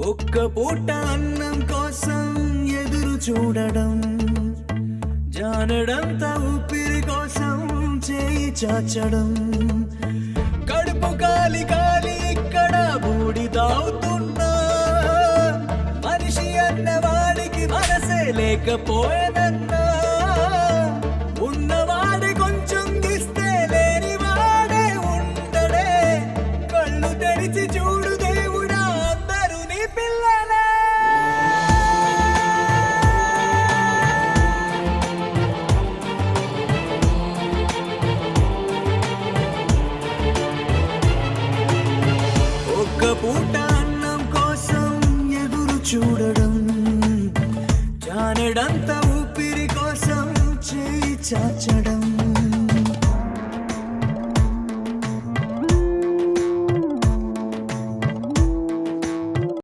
ఒక్క పూట అన్నం కోసం ఎదురు చూడడం, జానడంత ఊపిరి కోసం చేయి చాచడం, కడుపు కాలి కాలి ఇక్కడ బూడి తాగుతున్నా, మనిషి అన్నవాడికి మనసే లేకపోయేనన్నా, ఉన్నవాడి కొంచెం గిస్తే లేని వాడే ఉండడే, కళ్ళు తెరిచి చూడు దేవుడా అందరూ నీ పిల్లలే. ఒక్క పూట అన్నం కోసం ఎదురు చూడడం, జానడంత ఊపిరి కోసం చేయి చాచడం.